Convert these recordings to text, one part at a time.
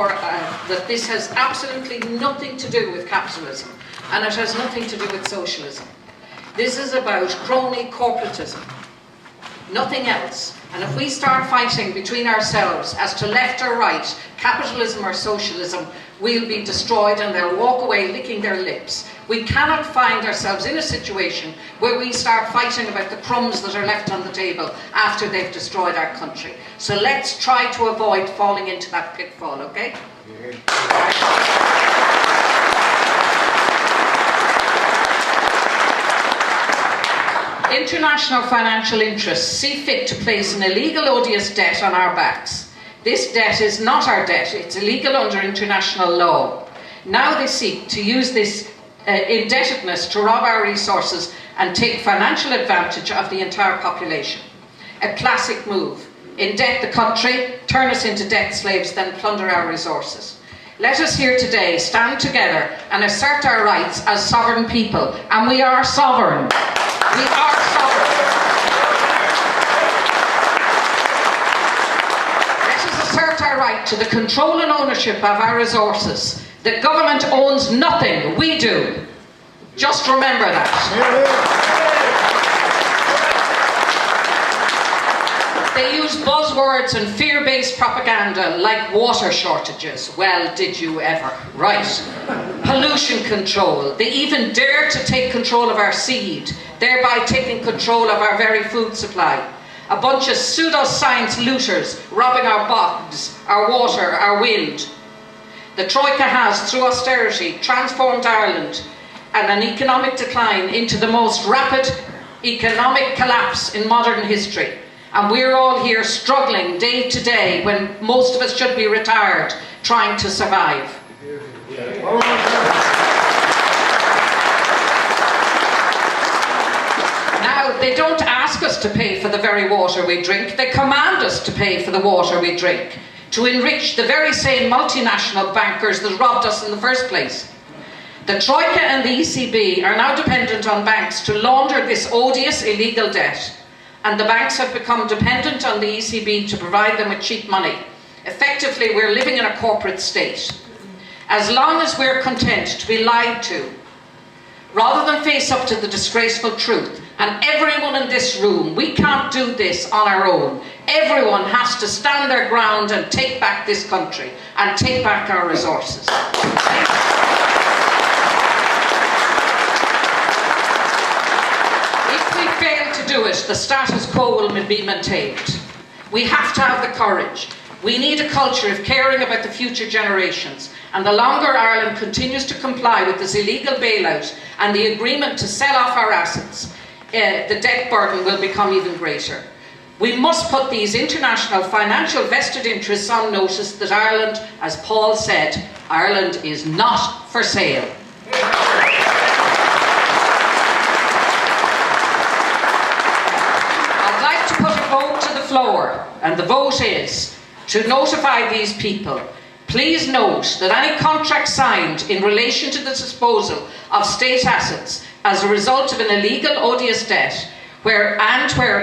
that this has absolutely nothing to do with capitalism, and it has nothing to do with socialism. This is about crony corporatism, nothing else. And if we start fighting between ourselves as to left or right, capitalism or socialism, we'll be destroyed and they'll walk away licking their lips. We cannot find ourselves in a situation where we start fighting about the crumbs that are left on the table after they've destroyed our country. So let's try to avoid falling into that pitfall, okay? International financial interests see fit to place an illegal, odious debt on our backs. This debt is not our debt, it's illegal under international law. Now they seek to use this indebtedness to rob our resources and take financial advantage of the entire population. A classic move. Indebt the country, turn us into debt slaves, then plunder our resources. Let us here today stand together and assert our rights as sovereign people. And we are sovereign. We are sovereign. Let us assert our right to the control and ownership of our resources. The government owns nothing, we do. Just remember that. They use buzzwords and fear-based propaganda like water shortages. Well, did you ever? Right. Pollution control. They even dare to take control of our seed, thereby taking control of our very food supply. A bunch of pseudo-science looters robbing our bogs, our water, our wind. The Troika has, through austerity, transformed Ireland and an economic decline into the most rapid economic collapse in modern history. And we're all here struggling day to day when most of us should be retired, trying to survive. Now, they don't ask us to pay for the very water we drink, they command us to pay for the water we drink, to enrich the very same multinational bankers that robbed us in the first place. The Troika and the ECB are now dependent on banks to launder this odious illegal debt. And the banks have become dependent on the ECB to provide them with cheap money. Effectively, we're living in a corporate state. As long as we're content to be lied to, rather than face up to the disgraceful truth, and everyone in this room, we can't do this on our own. Everyone has to stand their ground and take back this country, and take back our resources. Do it, the status quo will be maintained. We have to have the courage. We need a culture of caring about the future generations, and the longer Ireland continues to comply with this illegal bailout and the agreement to sell off our assets, the debt burden will become even greater. We must put these international financial vested interests on notice that Ireland, as Paul said, Ireland is not for sale. Vote to the floor, and the vote is to notify these people. Please note that any contract signed in relation to the disposal of state assets as a result of an illegal, odious debt, where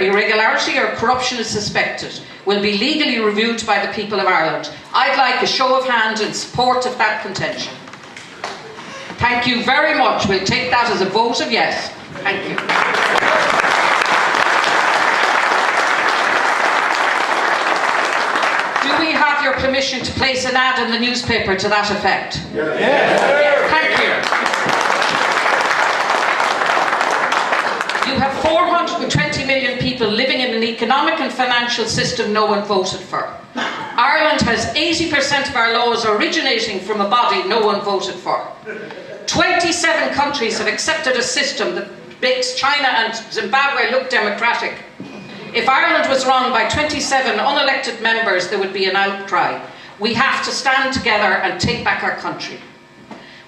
irregularity or corruption is suspected, will be legally reviewed by the people of Ireland. I'd like a show of hands in support of that contention. Thank you very much. We'll take that as a vote of yes. Thank you. Do we have your permission to place an ad in the newspaper to that effect? Yeah. Thank you. You have 420 million people living in an economic and financial system no one voted for. Ireland has 80% of our laws originating from a body no one voted for. 27 countries have accepted a system that makes China and Zimbabwe look democratic. If Ireland was run by 27 unelected members, there would be an outcry. We have to stand together and take back our country.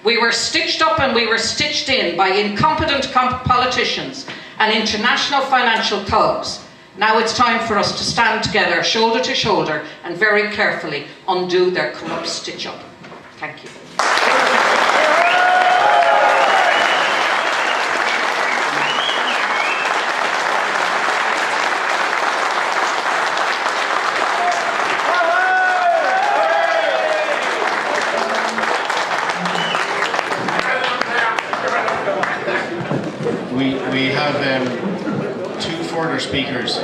We were stitched up and we were stitched in by incompetent politicians and international financial thugs. Now it's time for us to stand together, shoulder to shoulder, and very carefully undo their corrupt stitch-up. Thank you. We have two further speakers.